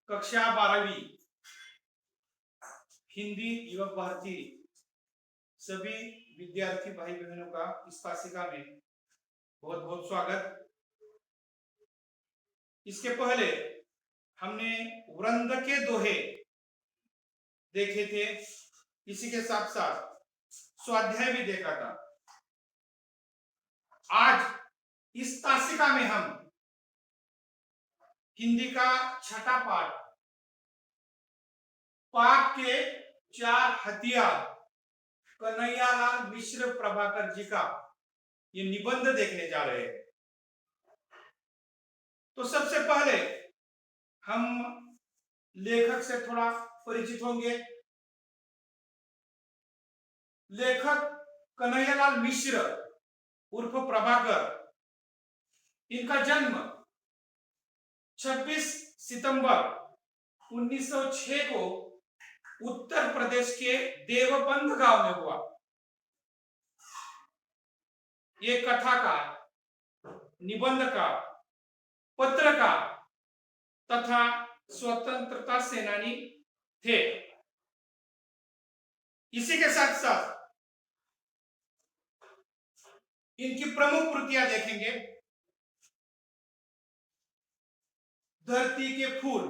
कक्षा 12वीं हिंदी युवक भारती सभी विद्यार्थी भाई बहनों का इस पासिका में बहुत बहुत स्वागत। इसके पहले हमने वृंद के दोहे देखे थे, इसी के साथ साथ स्वाध्याय भी देखा था। आज इस तासिका में हम हिंदी का छठा पाठ पाक के 4 हथियार कन्हैयालाल मिश्र प्रभाकर जी का ये निबंध देखने जा रहे हैं। तो सबसे पहले हम लेखक से थोड़ा परिचित होंगे। लेखक कन्हैयालाल मिश्र उर्फ प्रभाकर, इनका जन्म 26 सितंबर 1906 को उत्तर प्रदेश के देवबंद गांव में हुआ। ये कथाकार, निबंधकार, पत्रकार तथा स्वतंत्रता सेनानी थे। इसी के साथ साथ इनकी प्रमुख कृतियां देखेंगे। धरती के फूल,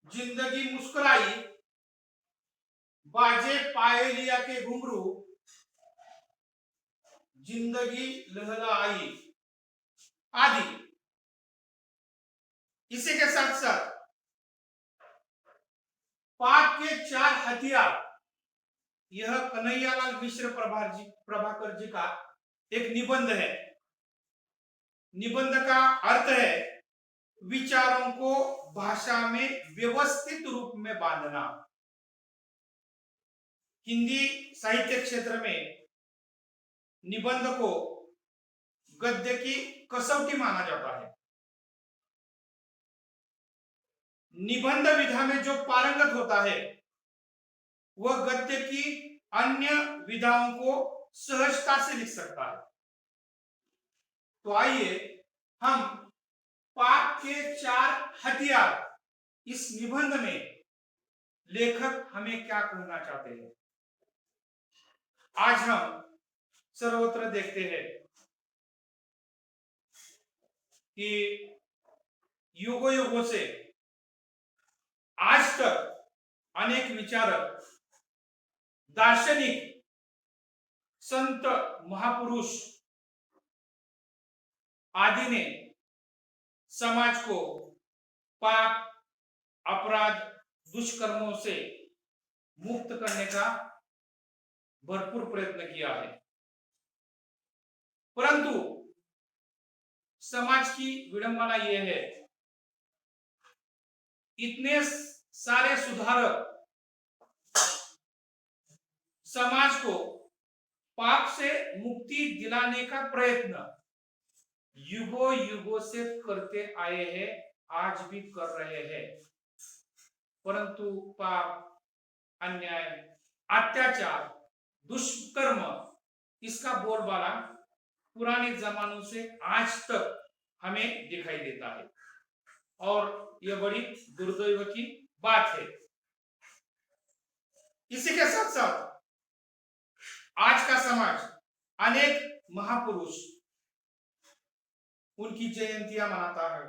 जिंदगी मुस्कुराई, बाजे पायलिया के घुंघरू, जिंदगी लहलहाई आदि। इसी के साथ साथ पाक के 4 हथियार, यह कन्हैयालाल मिश्र प्रभाकर जी का एक निबंध है। निबंध का अर्थ है विचारों को भाषा में व्यवस्थित रूप में बांधना। हिंदी साहित्य क्षेत्र में निबंध को गद्य की कसौटी माना जाता है। निबंध विधा में जो पारंगत होता है वह गद्य की अन्य विधाओं को सहजता से लिख सकता है। तो आइए हम पाक के 4 हथियार, इस निबंध में लेखक हमें क्या कहना चाहते हैं, आज हम सर्वत्र देखते हैं कि युगों युगों से आज तक अनेक विचारक, दार्शनिक, संत, महापुरुष आदि ने समाज को पाप, अपराध, दुष्कर्मों से मुक्त करने का भरपूर प्रयत्न किया है। परंतु समाज की विडंबना यह है, इतने सारे सुधारक समाज को पाप से मुक्ति दिलाने का प्रयत्न युगों युगों से करते आए हैं, आज भी कर रहे हैं। परंतु पाप, अन्याय, अत्याचार, दुष्कर्म, इसका बोलबाला पुराने जमानों से आज तक हमें दिखाई देता है और यह बड़ी दुर्दैव की बात है। इसी के साथ साथ आज का समाज अनेक महापुरुष, उनकी जयंतियां मनाता है,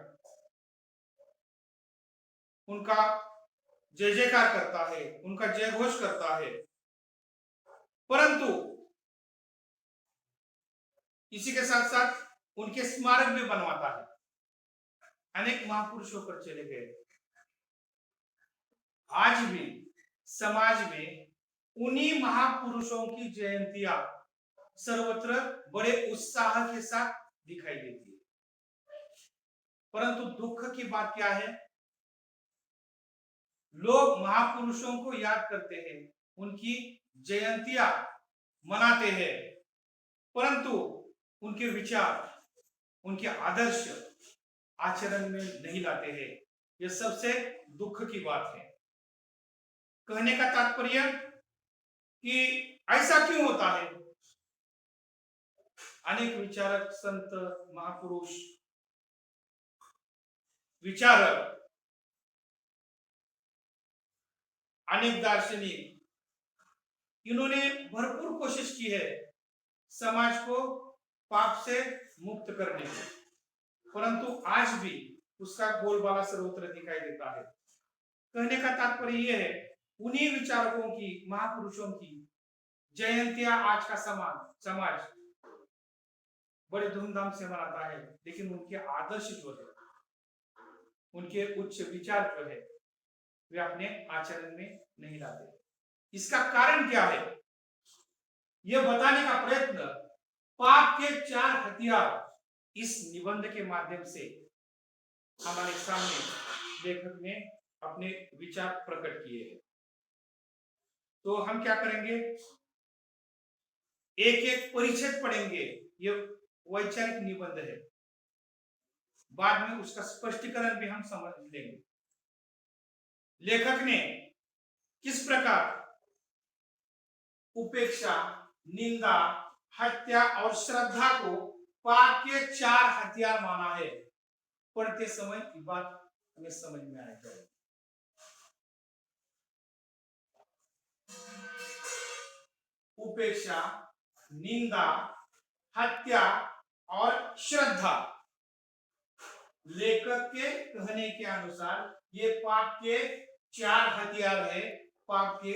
उनका जय जयकार करता है, उनका जय घोष करता है। परंतु इसी के साथ साथ उनके स्मारक भी बनवाता है। अनेक महापुरुष होकर चले गए। आज भी समाज में उन्हीं महापुरुषों की जयंतियां सर्वत्र बड़े उत्साह के साथ दिखाई देती है। परंतु दुख की बात क्या है, लोग महापुरुषों को याद करते हैं, उनकी जयंतियां मनाते हैं, परंतु उनके विचार, उनके आदर्श आचरण में नहीं लाते हैं। यह सबसे दुख की बात है। कहने का तात्पर्य कि ऐसा क्यों होता है। अनेक विचारक, संत, महापुरुष विचारक, अनेक दार्शनिक, इन्होंने भरपूर कोशिश की है समाज को पाप से मुक्त करने की, परंतु आज भी उसका बोलबाला सर्वत्र दिखाई देता है। कहने का तात्पर्य यह है, उन्हीं विचारकों की, महापुरुषों की जयंतियां आज का समाज बड़े धूमधाम से मनाता है, लेकिन उनके आदर्श जो है, उनके उच्च विचार जो है, वे अपने आचरण में नहीं लाते। इसका कारण क्या है, यह बताने का प्रयत्न पाप के 4 हथियार इस निबंध के माध्यम से हमारे सामने लेखक ने अपने विचार प्रकट किए हैं। तो हम क्या करेंगे, एक एक परिच्छेद पढ़ेंगे। यह वैचारिक निबंध है, बाद में उसका स्पष्टीकरण भी हम समझ लेंगे। लेखक ने किस प्रकार उपेक्षा, निंदा, हत्या और श्रद्धा को पाप के 4 हथियार माना है, पढ़ते समय की बात हमें समझ में आएगा। उपेक्षा, निंदा, हत्या और श्रद्धा, लेखक के कहने के अनुसार ये पाप के 4 हथियार है, पाप के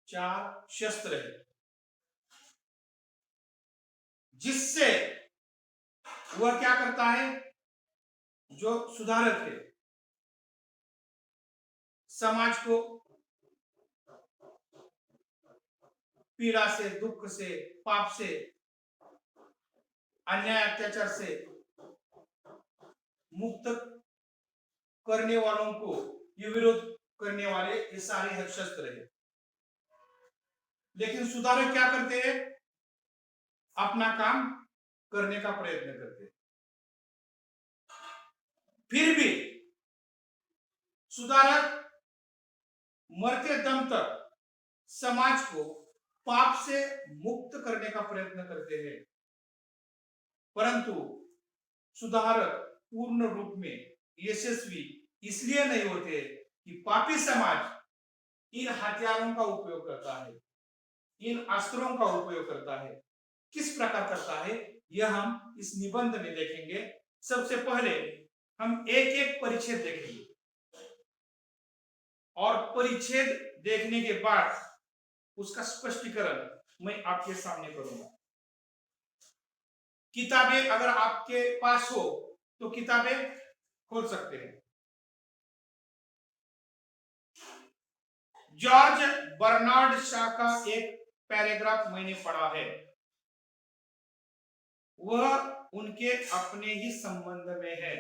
4 शस्त्र है, जिससे वह क्या करता है, जो सुधारक है, समाज को पीड़ा से, दुख से, पाप से, अन्याय अत्याचार से मुक्त करने वालों को ये विरोध करने वाले ये सारे शस्त्र है। लेकिन सुधारक क्या करते हैं, अपना काम करने का प्रयत्न करते हैं। फिर भी सुधारक मरते दम तक समाज को पाप से मुक्त करने का प्रयत्न करते हैं, परंतु सुधारक पूर्ण रूप में यशस्वी इसलिए नहीं होते कि पापी समाज इन हथियारों का उपयोग करता है, इन अस्त्रों का उपयोग करता है। किस प्रकार करता है, यह हम इस निबंध में देखेंगे। सबसे पहले हम एक एक परिच्छेद देखेंगे और परिच्छेद देखने के बाद उसका स्पष्टीकरण मैं आपके सामने करूंगा। किताबें अगर आपके पास हो तो किताबें खोल सकते हैं। जॉर्ज बर्नार्ड शॉ का एक पैराग्राफ मैंने पढ़ा है, वह उनके अपने ही संबंध में है।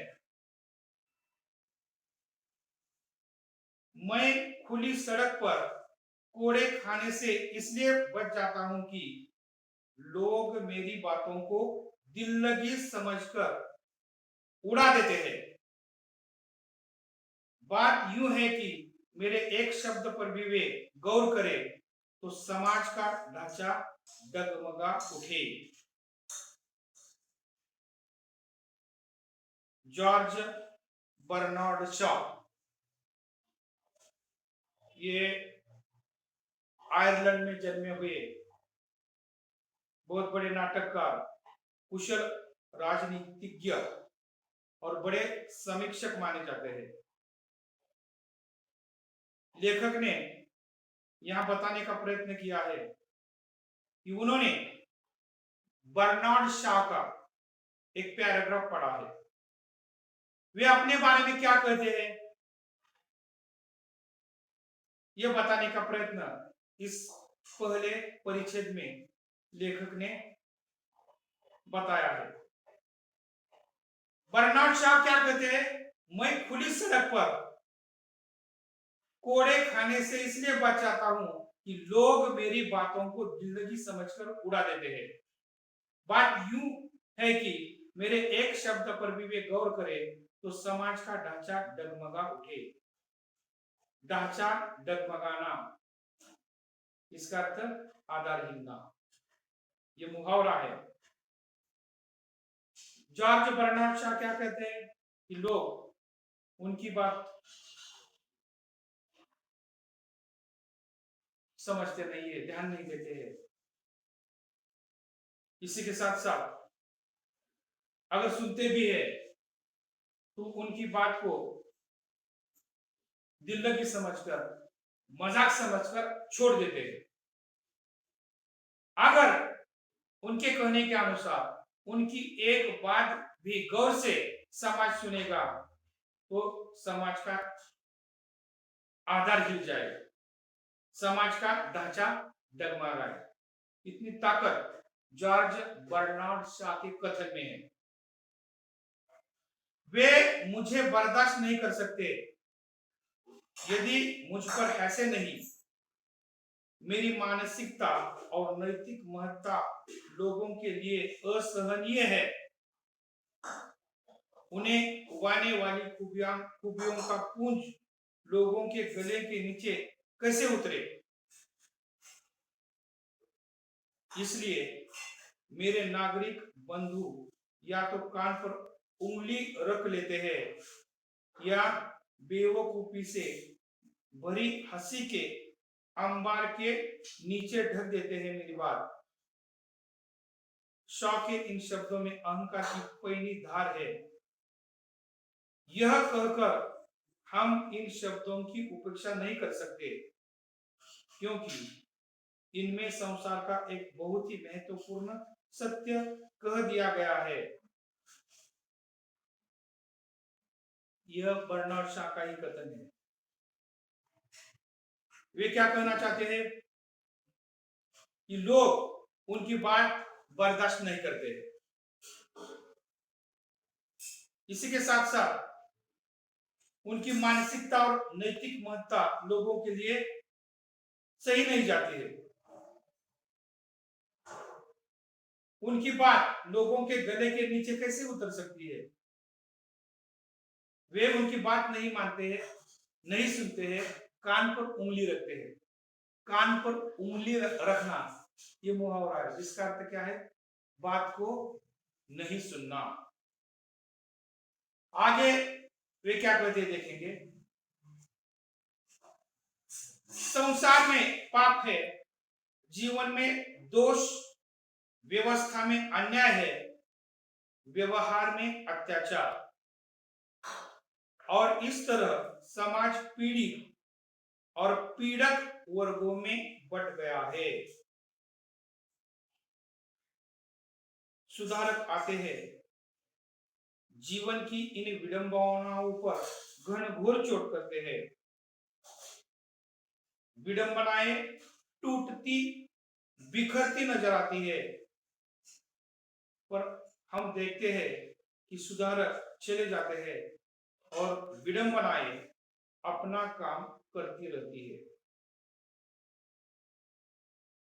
मैं खुली सड़क पर कोड़े खाने से इसलिए बच जाता हूं कि लोग मेरी बातों को दिल लगी समझकर उड़ा देते हैं। बात यूं है कि मेरे एक शब्द पर भी वे गौर करें तो समाज का ढांचा डगमगा उठे। जॉर्ज बर्नार्ड शॉ, ये आयरलैंड में जन्मे हुए बहुत बड़े नाटककार, कुशल राजनीतिज्ञ और बड़े समीक्षक माने जाते हैं। लेखक ने यहां बताने का प्रयत्न किया है कि उन्होंने बर्नार्ड शॉ का एक पैराग्राफ पढ़ा है। वे अपने बारे में क्या कहते हैं, यह बताने का प्रयत्न इस पहले परिच्छेद में लेखक ने बताया है। बर्नार्ड शॉ क्या कहते हैं, मैं खुली सड़क पर कोड़े खाने से इसलिए बच जाता हूं कि लोग मेरी बातों को दिल्लगी समझकर उड़ा देते हैं। बात यूं है कि मेरे एक शब्द पर भी वे गौर करें तो समाज का ढांचा डगमगा उठे। ढांचा डगमगाना, इसका अर्थ आधारहीनता, ये मुहावरा है। जॉर्ज बर्नार्ड शॉ क्या कहते हैं कि लोग उनकी बात समझते नहीं है, ध्यान नहीं देते हैं। इसी के साथ साथ अगर सुनते भी है तो उनकी बात को दिल लगी समझकर, मजाक समझकर छोड़ देते हैं। अगर उनके कहने के अनुसार उनकी एक बात भी गौर से समाज सुनेगा तो समाज का आधार हिल जाएगा, समाज का ढांचा डगमगाएगा। इतनी ताकत जॉर्ज बर्नार्ड शॉ के कथन में है। वे मुझे बर्दाश्त नहीं कर सकते यदि मुझ पर ऐसे नहीं। मेरी मानसिकता और नैतिक महत्ता लोगों के लिए असहनीय है। उन्हें उगाने वाली खूबियों का पुंज लोगों के गले के नीचे कैसे उतरे। इसलिए मेरे नागरिक बंधु या तो कान पर उंगली रख लेते हैं या बेवकूफी से भरी हंसी के अंबार के नीचे ढक देते हैं मेरी बात। शॉ के इन शब्दों में अहंकार की पैनी धार है। यह कहकर हम इन शब्दों की उपेक्षा नहीं कर सकते क्योंकि इनमें संसार का एक बहुत ही महत्वपूर्ण सत्य कह दिया गया है। यह बर्नार्ड शॉ का ही कथन है। वे क्या कहना चाहते हैं कि लोग उनकी बात बर्दाश्त नहीं करते। इसी के साथ साथ उनकी मानसिकता और नैतिक महत्ता लोगों के लिए सही नहीं जाती है। उनकी बात लोगों के गले के नीचे कैसे उतर सकती है। वे उनकी बात नहीं मानते हैं, नहीं सुनते हैं, कान पर उंगली रखते हैं। कान पर उंगली रखना ये मुहावरा है जिसका अर्थ क्या है, बात को नहीं सुनना। आगे वे क्या कहते हैं देखेंगे। संसार में पाप है, जीवन में दोष, व्यवस्था में अन्याय है, व्यवहार में अत्याचार, और इस तरह समाज पीड़ित और पीड़क वर्गों में बंट गया है। सुधारक आते हैं, जीवन की इन विडंबनाओं पर घनघोर चोट करते हैं। विडंबनाएं टूटती बिखरती नजर आती है, पर हम देखते हैं कि सुधारक चले जाते हैं और विडंबनाएं अपना काम करती रहती है।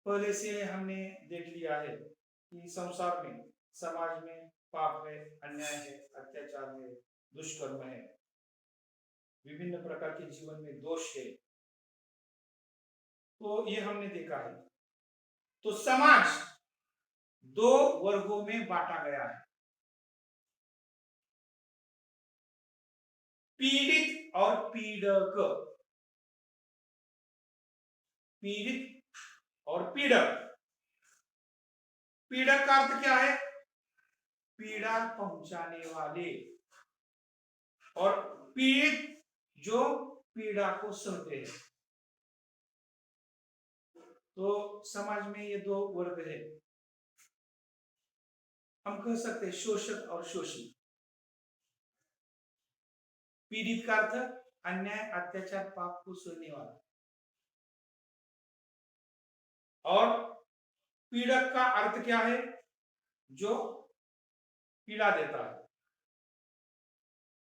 पहले से हमने देख लिया है कि संसार में, समाज में पाप है, अन्याय है, अत्याचार है, दुष्कर्म है, विभिन्न प्रकार के जीवन में दोष है। तो ये हमने देखा है। तो समाज दो वर्गों में बांटा गया है, पीड़ित और पीड़क। पीड़ित और पीड़क। पीड़क का अर्थ क्या है, पीड़ा पहुंचाने वाले, और पीड़ित जो पीड़ा को सहते हैं। तो समाज में ये दो वर्ग है। हम कह सकते हैं शोषक और शोषित। पीड़ित का अर्थ अन्याय, अत्याचार, पाप को सहने वाला, और पीड़क का अर्थ क्या है, जो पीड़ा देता है,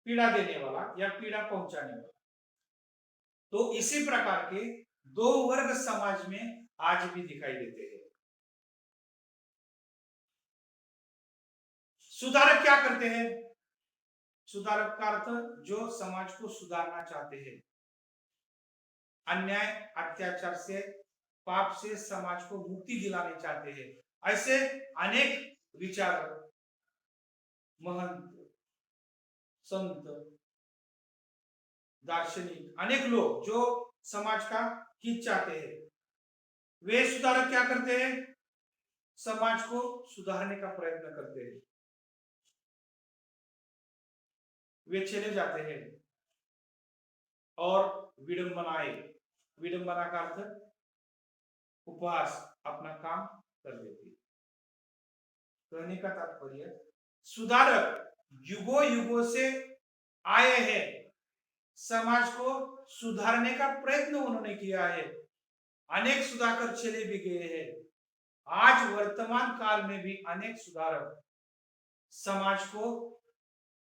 पीड़ा देने वाला या पीड़ा पहुंचाने वाला। तो इसी प्रकार के दो वर्ग समाज में आज भी दिखाई देते हैं। सुधारक क्या करते हैं। सुधारक का अर्थ जो समाज को सुधारना चाहते हैं, अन्याय, अत्याचार से, पाप से समाज को मुक्ति दिलाने चाहते हैं। ऐसे अनेक विचारक, महंत, संत दार्शनिक, अनेक लोग जो समाज का हित चाहते हैं, वे सुधारक क्या करते हैं? समाज को सुधारने का प्रयत्न करते हैं। वे चले जाते हैं और विडंबना का अर्थ उपहास अपना काम कर देते हैं। कहने का तात्पर्य, सुधारक युगों युगों से आए हैं, समाज को सुधारने का प्रयत्न उन्होंने किया है, अनेक सुधाकर चले भी गए हैं। आज वर्तमान काल में भी अनेक सुधारक समाज को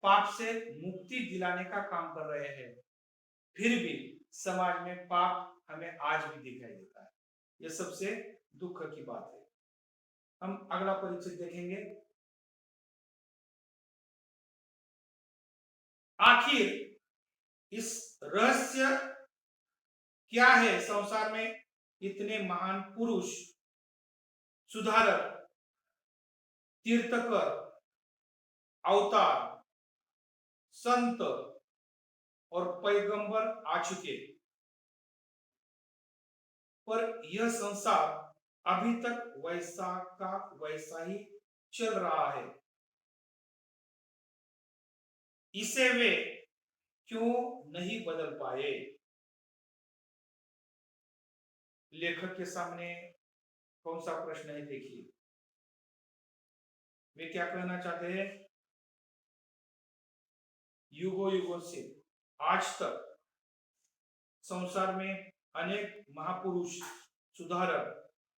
पाप से मुक्ति दिलाने का काम कर रहे हैं, फिर भी समाज में पाप हमें आज भी दिखाई देता है। यह सबसे दुख की बात है। हम अगला परिचय देखेंगे। आखिर इस रहस्य क्या है? संसार में इतने महान पुरुष, सुधारक, तीर्थकर, अवतार, संत और पैगंबर आ चुके, पर यह संसार अभी तक वैसा का वैसा ही चल रहा है। इसे वे क्यों नहीं बदल पाए? लेखक के सामने कौन सा प्रश्न है? देखिए, वे क्या कहना चाहते हैं? युगों युगों से आज तक संसार में अनेक महापुरुष, सुधारक,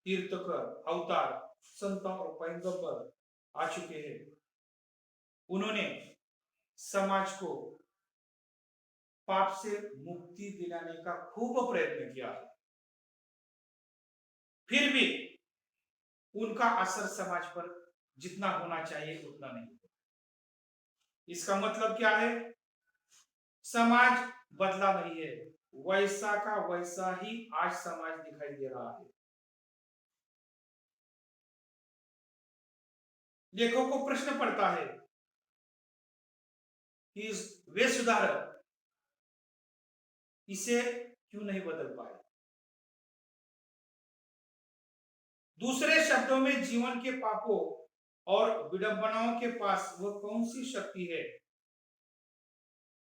तीर्थकर, अवतार, संत और पैगंबर आ चुके हैं। उन्होंने समाज को पाप से मुक्ति दिलाने का खूब प्रयत्न किया है, फिर भी उनका असर समाज पर जितना होना चाहिए उतना नहीं। इसका मतलब क्या है? समाज बदला नहीं है, वैसा का वैसा ही आज समाज दिखाई दे रहा है। लेखकों को प्रश्न पड़ता है कि वे सुधारक इसे क्यों नहीं बदल पाए? दूसरे शब्दों में, जीवन के पापों और विडंबनाओं के पास वह कौन सी शक्ति है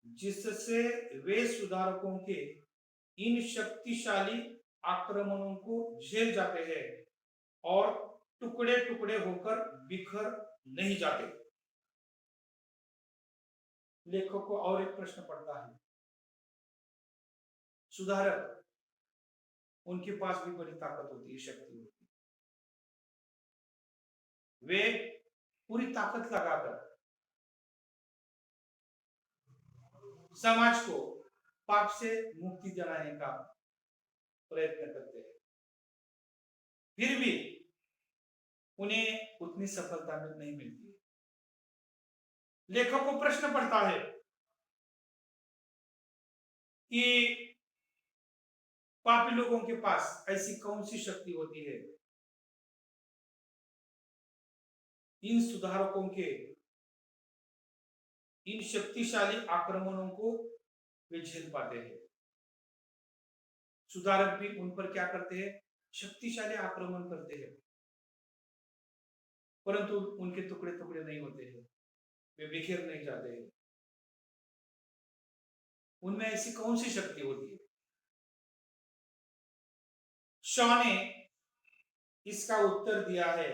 जिससे वे सुधारकों के इन शक्तिशाली आक्रमणों को झेल जाते हैं और टुकड़े टुकड़े होकर बिखर नहीं जाते? लेखक को और एक प्रश्न पड़ता है। सुधारक, उनके पास भी बड़ी ताकत होती है, शक्ति होती है। वे पूरी ताकत लगाकर समाज को पाप से मुक्ति दिलाने का प्रयत्न करते हैं, फिर भी उन्हें उतनी सफलता नहीं मिलती। लेखक को प्रश्न पड़ता है कि पापी लोगों के पास ऐसी कौन सी शक्ति होती है इन सुधारकों के इन शक्तिशाली आक्रमणों को वे झेल पाते हैं। सुधारक भी उन पर क्या करते हैं? शक्तिशाली आक्रमण करते हैं, परंतु उनके टुकड़े टुकड़े नहीं होते हैं, वे बिखर नहीं जाते हैं। उनमें ऐसी कौन सी शक्ति होती है? शॉ ने इसका उत्तर दिया है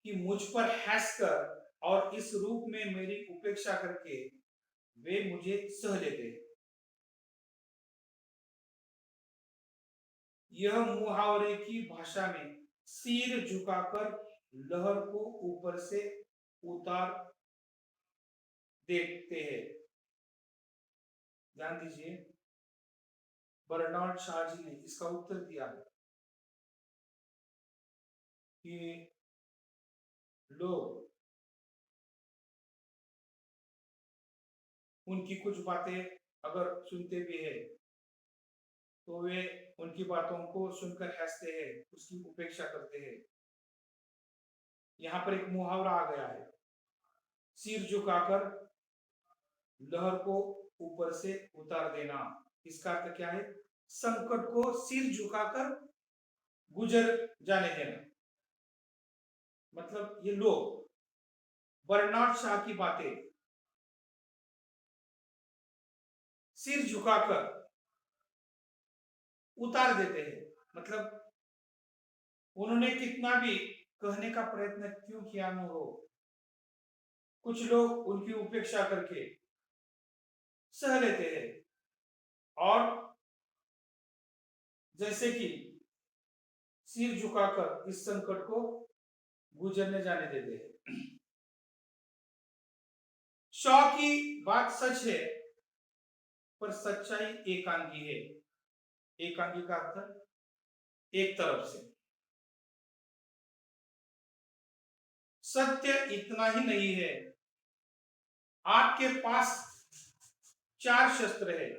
कि मुझ पर हंसकर और इस रूप में मेरी उपेक्षा करके वे मुझे सह लेते हैं। यह मुहावरे की भाषा में सिर झुकाकर लहर को ऊपर से उतार देखते हैं। ध्यान दीजिए, बर्नार्ड शॉ जी ने इसका उत्तर दिया है कि लोग उनकी कुछ बातें अगर सुनते भी है तो वे उनकी बातों को सुनकर हंसते हैं, उसकी उपेक्षा करते हैं। यहाँ पर एक मुहावरा आ गया है, सिर झुकाकर लहर को ऊपर से उतार देना। इसका अर्थ क्या है? संकट को सिर झुकाकर गुजर जाने देना। मतलब ये लोग बर्नार्ड शाह की बातें सिर झुकाकर उतार देते हैं। मतलब उन्होंने कितना भी कहने का प्रयत्न क्यों किया न हो, कुछ लोग उनकी उपेक्षा करके सह लेते हैं और जैसे कि सिर झुकाकर इस संकट को गुजरने जाने देते हैं। शॉ की बात सच है, पर सच्चाई एकांगी है। एकांगी का अर्थ एक तरफ से। सत्य इतना ही नहीं है, आपके पास 4 शस्त्र है।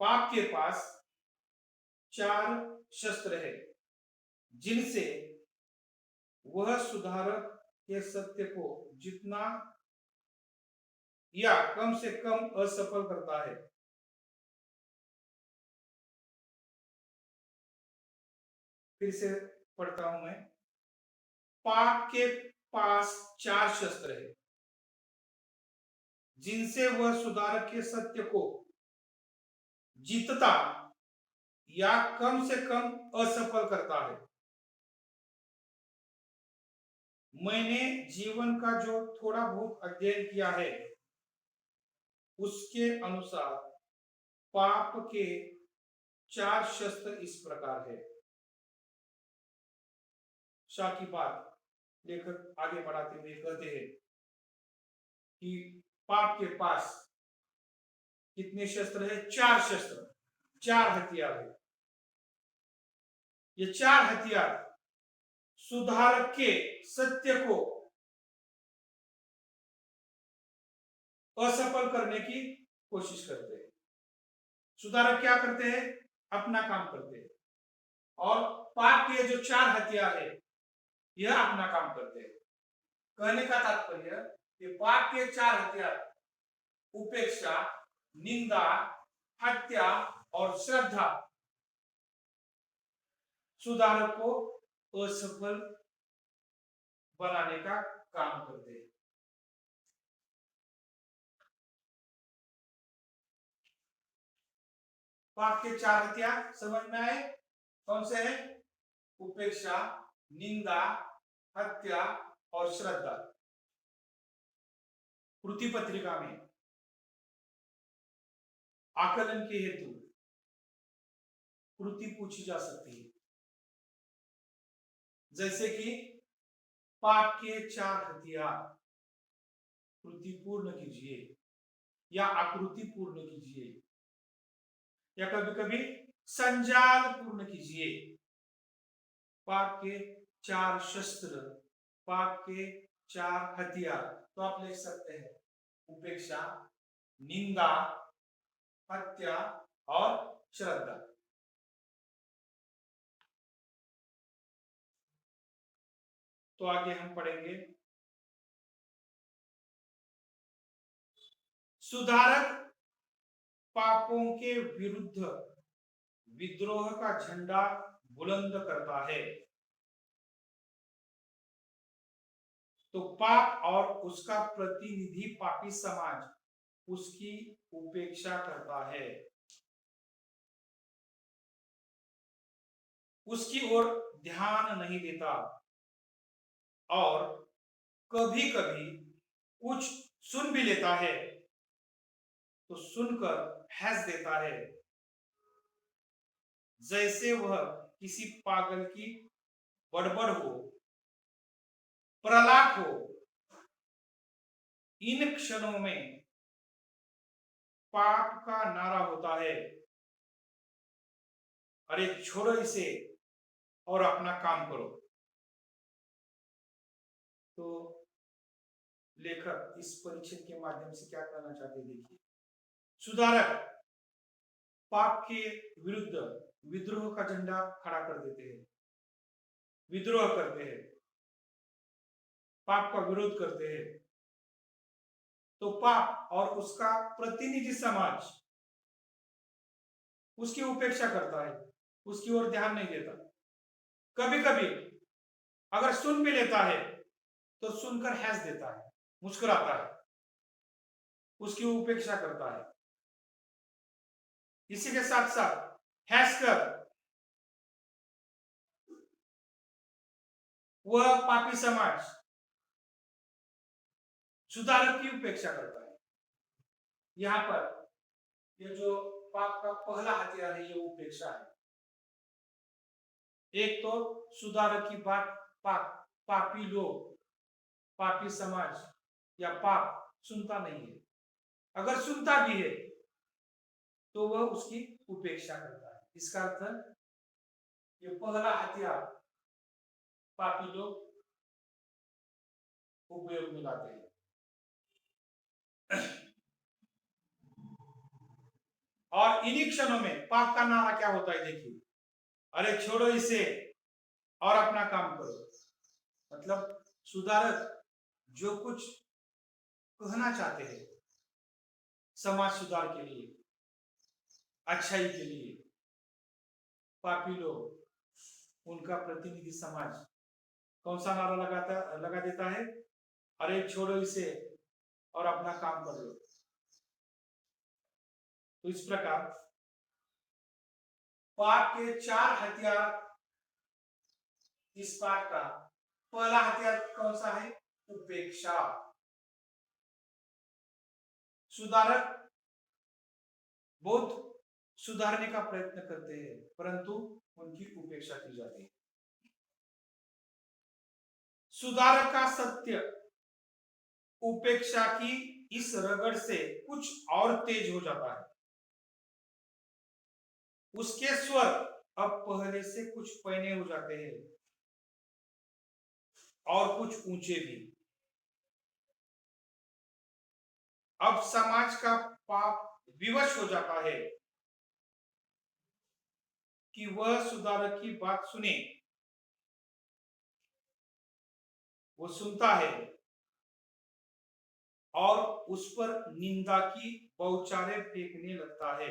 पाप के पास 4 शस्त्र है जिनसे वह सुधारक के सत्य को जितना या कम से कम असफल करता है। फिर से पढ़ता हूं मैं। पाप के पास 4 शस्त्र है जिनसे वह सुधारक के सत्य को जीतता या कम से कम असफल करता है। मैंने जीवन का जो थोड़ा बहुत अध्ययन किया है उसके अनुसार पाप के 4 शस्त्र इस प्रकार है। शाह की बात लेखक आगे बढ़ाते हुए कहते हैं कि पाप के पास कितने शस्त्र है? 4 शस्त्र, 4 हथियार है। ये 4 हथियार सुधारक के सत्य को असफल करने की कोशिश करते हैं। सुधारक क्या करते हैं? अपना काम करते हैं और पाप के जो 4 हथियार है यह अपना काम करते हैं। कहने का तात्पर्य कि पाप के 4 हथियार उपेक्षा, निंदा, हत्या और श्रद्धा सुधारक को असफल बनाने का काम करते हैं। पाप के 4 हथियार समझ में आए? कौन से हैं? उपेक्षा, निंदा, हत्या और श्रद्धा। कृति पत्रिका में आकलन के हेतु कृति पूछी जा सकती है, जैसे कि पाप के 4 हथियार कृति पूर्ण कीजिए या आकृति पूर्ण कीजिए या कभी कभी संजाल पूर्ण कीजिए। पाप के 4 शस्त्र, पाप के 4 हथियार तो आप लिख सकते हैं उपेक्षा, निंदा, हत्या और श्रद्धा। तो आगे हम पढ़ेंगे सुधारक पापों के विरुद्ध विद्रोह का झंडा बुलंद करता है तो पाप और उसका प्रतिनिधि पापी समाज उसकी उपेक्षा करता है, उसकी ओर ध्यान नहीं देता और कभी कभी कुछ सुन भी लेता है तो सुनकर हंस देता है, जैसे वह किसी पागल की बड़बड़ हो, प्रलाप हो। इन क्षणों में पाप का नारा होता है, अरे छोड़ो इसे और अपना काम करो। तो लेखक इस परिच्छेद के माध्यम से क्या कहना चाहते हैं? देखिए, सुधारक पाप के विरुद्ध विद्रोह का झंडा खड़ा कर देते हैं, विद्रोह करते हैं, पाप का विरोध करते हैं तो पाप और उसका प्रतिनिधि समाज उसकी उपेक्षा करता है, उसकी ओर ध्यान नहीं देता। कभी कभी अगर सुन भी लेता है तो सुनकर हंस देता है, मुस्कुराता है, उसकी उपेक्षा करता है। इसी के साथ साथ हंसकर वह पापी समाज सुधारक की उपेक्षा करता है। यहां पर ये जो पाप का पहला हथियार है, ये उपेक्षा है। एक तो सुधारक की बात पापी लोग, पापी समाज या पाप सुनता नहीं है। अगर सुनता भी है तो वह उसकी उपेक्षा करता है। इसका अर्थ ये पहला हथियार पापी लोग उपयोग में लाते हैं। और इन्हीं क्षणों में पाप का नारा क्या होता है, देखिए, अरे छोड़ो इसे और अपना काम करो। मतलब सुधारक जो कुछ कहना चाहते हैं समाज सुधार के लिए, अच्छाई के लिए, पापी लोग, उनका प्रतिनिधि समाज कौन सा नारा लगा देता है, अरे छोड़ो इसे और अपना काम कर लो। तो इस प्रकार पाप के 4 हथियार इस पाठ का। पहला हथियार कौन सा है? उपेक्षा। सुधारक बहुत सुधारने का प्रयत्न करते हैं परंतु उनकी उपेक्षा की जाती है। सुधारक का सत्य उपेक्षा की इस रगड़ से कुछ और तेज हो जाता है। उसके स्वर अब पहले से कुछ पैने हो जाते हैं और कुछ ऊंचे भी। अब समाज का पाप विवश हो जाता है कि वह सुधारक की बात सुने। वो सुनता है और उस पर निंदा की बौछारें फेंकने लगता है।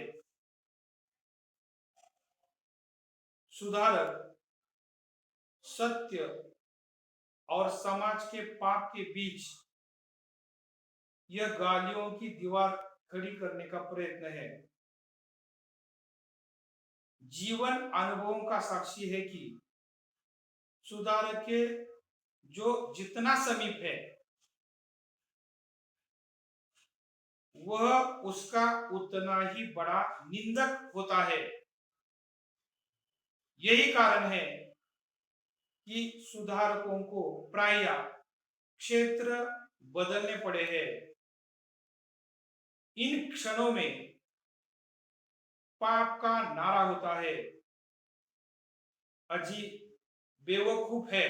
सुधारक सत्य और समाज के पाप के बीच यह गालियों की दीवार खड़ी करने का प्रयत्न है। जीवन अनुभवों का साक्षी है कि सुधारक के जो जितना समीप है वह उसका उतना ही बड़ा निंदक होता है। यही कारण है कि सुधारकों को प्रायः क्षेत्र बदलने पड़े हैं। इन क्षणों में पाप का नारा होता है, अजी बेवकूफ है,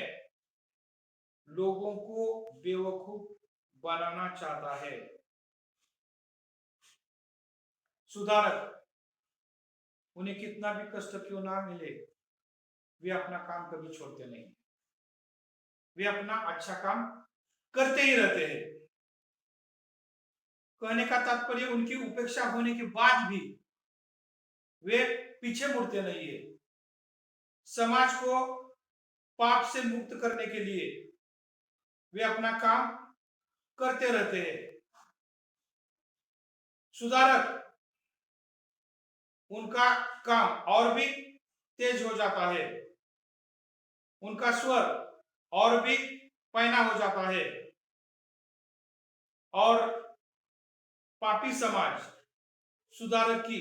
लोगों को बेवकूफ बनाना चाहता है। सुधारक उन्हें कितना भी कष्ट क्यों ना मिले, वे अपना काम कभी छोड़ते नहीं। वे अपना अच्छा काम करते ही रहते हैं। कहने का तात्पर्य उनकी उपेक्षा होने के बाद भी वे पीछे मुड़ते नहीं है। समाज को पाप से मुक्त करने के लिए वे अपना काम करते रहते हैं। सुधारक उनका काम और भी तेज हो जाता है, उनका स्वर और भी पैना हो जाता है और पापी समाज सुधारक की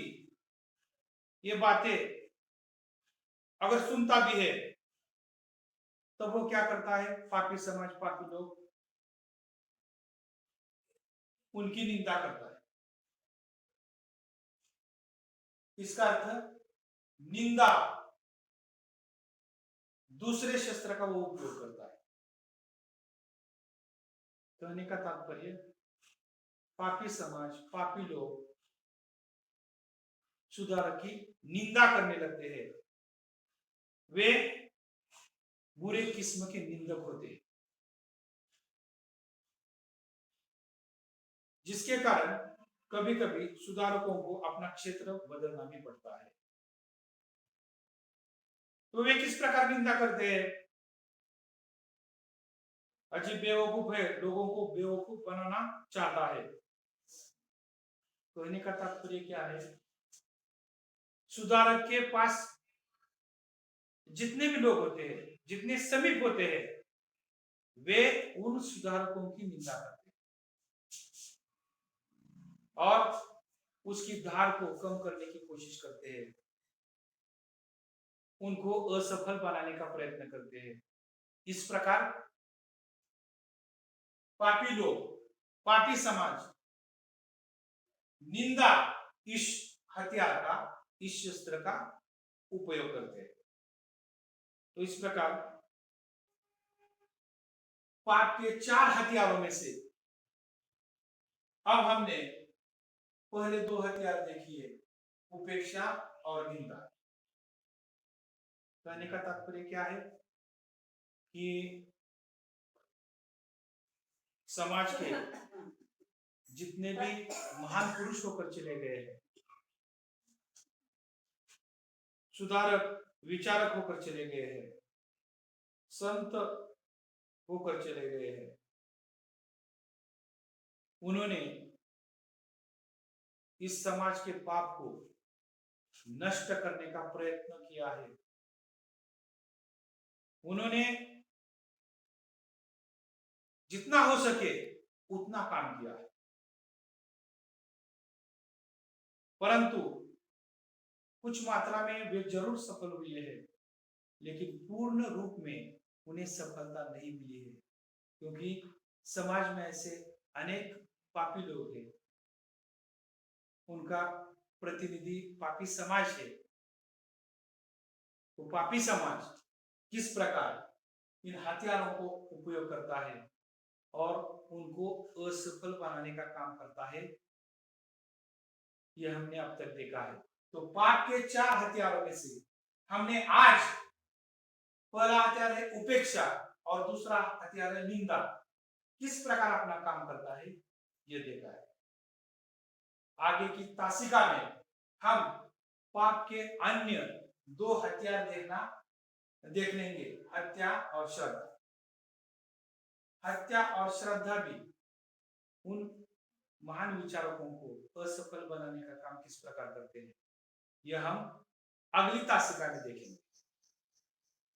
ये बातें अगर सुनता भी है तो वो क्या करता है, पापी समाज, पापी लोग उनकी निंदा करता है। इसका अर्थ निंदा, दूसरे शस्त्र का वो उपयोग करता है। कहने का तात्पर्य पापी समाज, पापी लोग सुधारक की निंदा करने लगते हैं। वे बुरे किस्म के निंदक होते हैं। जिसके कारण कभी कभी सुधारकों को अपना क्षेत्र बदलना भी पड़ता है। तो वे किस प्रकार निंदा करते हैं? अजीब बेवकूफ है, लोगों को बेवकूफ बनाना चाहता है। कहने का तात्पर्य क्या है? सुधारक के पास जितने भी लोग होते हैं, जितने समीप होते हैं, वे उन सुधारकों की निंदा करते हैं और उसकी धार को कम करने की कोशिश करते हैं, उनको असफल बनाने का प्रयत्न करते हैं। इस प्रकार पापी लोग, पापी समाज निंदा इस हथियार का, इस शस्त्र का उपयोग करते हैं। तो इस प्रकार पाप के 4 हथियारों में से अब हमने पहले 2 हथियार देखिए, उपेक्षा और निंदा। कहने का तात्पर्य क्या है कि समाज के जितने भी महान पुरुष होकर चले गए हैं, सुधारक विचारक होकर चले गए हैं, संत होकर चले गए हैं, उन्होंने इस समाज के पाप को नष्ट करने का प्रयत्न किया है। उन्होंने जितना हो सके उतना काम किया है, परंतु कुछ मात्रा में वे जरूर सफल हुए हैं, लेकिन पूर्ण रूप में उन्हें सफलता नहीं मिली है, क्योंकि समाज में ऐसे अनेक पापी लोग हैं, उनका प्रतिनिधि पापी समाज है। तो पापी समाज किस प्रकार इन हथियारों को उपयोग करता है और उनको असफल बनाने का काम करता है, यह हमने अब तक देखा है। तो पाप के 4 हथियारों में से हमने आज पहला हथियार है उपेक्षा और दूसरा हथियार है निंदा, किस प्रकार अपना काम करता है यह देखा है। आगे की तासिका में हम पाप के अन्य 2 हथियार देख लेंगे, हत्या और श्रद्धा। हत्या और श्रद्धा भी उन महान विचारकों को असफल बनाने का काम किस प्रकार करते हैं, यह हम अगली तासिका में देखेंगे।